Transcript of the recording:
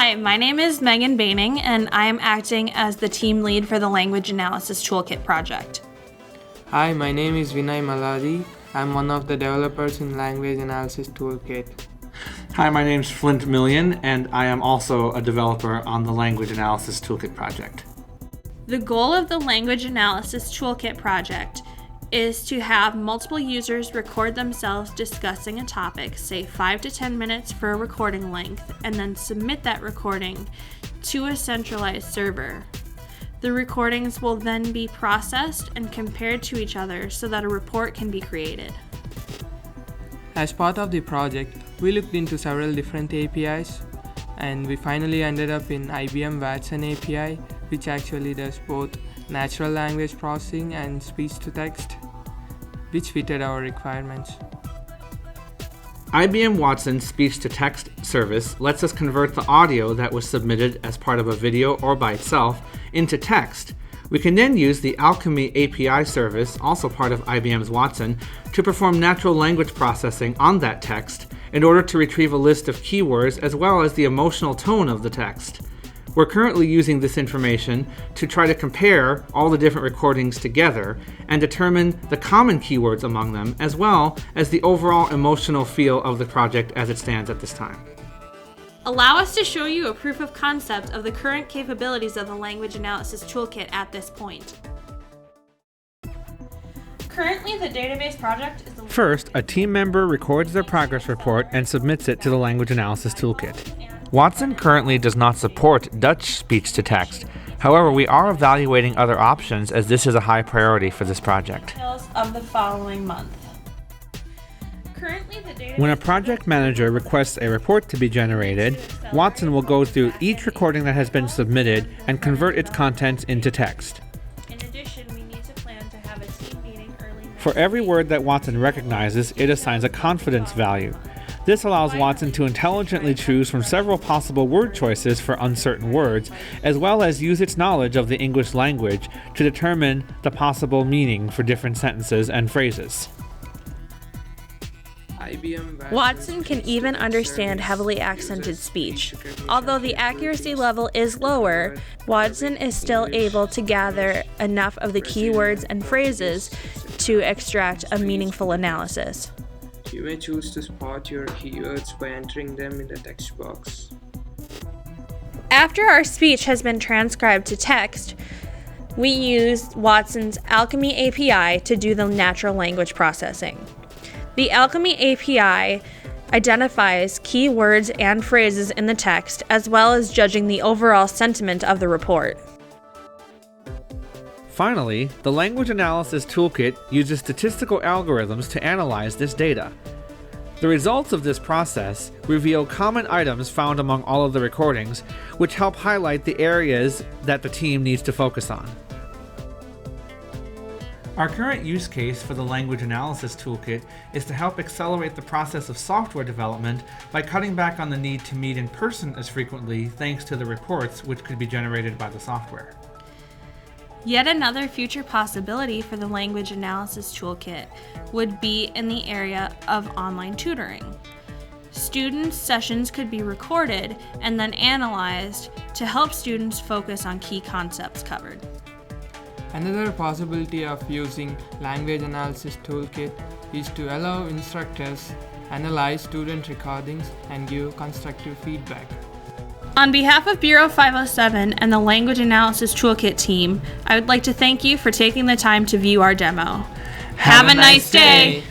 Hi, my name is Megan Baining, and I am acting as the team lead for the Language Analysis Toolkit project. Hi, my name is Vinay Maladi. I'm one of the developers in Language Analysis Toolkit. Hi, my name is Flint Millian, and I am also a developer on the Language Analysis Toolkit project. The goal of the Language Analysis Toolkit project is to have multiple users record themselves discussing a topic, say 5 to 10 minutes for a recording length, and then submit that recording to a centralized server. The recordings will then be processed and compared to each other so that a report can be created. As part of the project, we looked into several different APIs, and we finally ended up in IBM Watson API, which actually does both natural language processing and speech-to-text, which fitted our requirements. IBM Watson's speech-to-text service lets us convert the audio that was submitted as part of a video or by itself into text. We can then use the Alchemy API service, also part of IBM's Watson, to perform natural language processing on that text in order to retrieve a list of keywords as well as the emotional tone of the text. We're currently using this information to try to compare all the different recordings together and determine the common keywords among them, as well as the overall emotional feel of the project as it stands at this time. Allow us to show you a proof of concept of the current capabilities of the Language Analysis Toolkit at this point. Currently, the database project is... First, a team member records their progress report and submits it to the Language Analysis Toolkit. Watson currently does not support Dutch speech-to-text. However, we are evaluating other options as this is a high priority for this project. Of the following month. When a project manager requests a report to be generated, Watson will go through each recording that has been submitted and convert its contents into text. In addition, we need to plan to have a team meeting early next For every week. word that Watson recognizes, it assigns a confidence value. This allows Watson to intelligently choose from several possible word choices for uncertain words, as well as use its knowledge of the English language to determine the possible meaning for different sentences and phrases. Watson can even understand heavily accented speech. Although the accuracy level is lower, Watson is still able to gather enough of the keywords and phrases to extract a meaningful analysis. You may choose to spot your keywords by entering them in the text box. After our speech has been transcribed to text, we use Watson's Alchemy API to do the natural language processing. The Alchemy API identifies keywords and phrases in the text, as well as judging the overall sentiment of the report. Finally, the Language Analysis Toolkit uses statistical algorithms to analyze this data. The results of this process reveal common items found among all of the recordings, which help highlight the areas that the team needs to focus on. Our current use case for the Language Analysis Toolkit is to help accelerate the process of software development by cutting back on the need to meet in person as frequently thanks to the reports which could be generated by the software. Yet another future possibility for the Language Analysis Toolkit would be in the area of online tutoring. Students' sessions could be recorded and then analyzed to help students focus on key concepts covered. Another possibility of using Language Analysis Toolkit is to allow instructors analyze student recordings and give constructive feedback. On behalf of B507 and the Language Analysis Toolkit team, I would like to thank you for taking the time to view our demo. Have a nice day!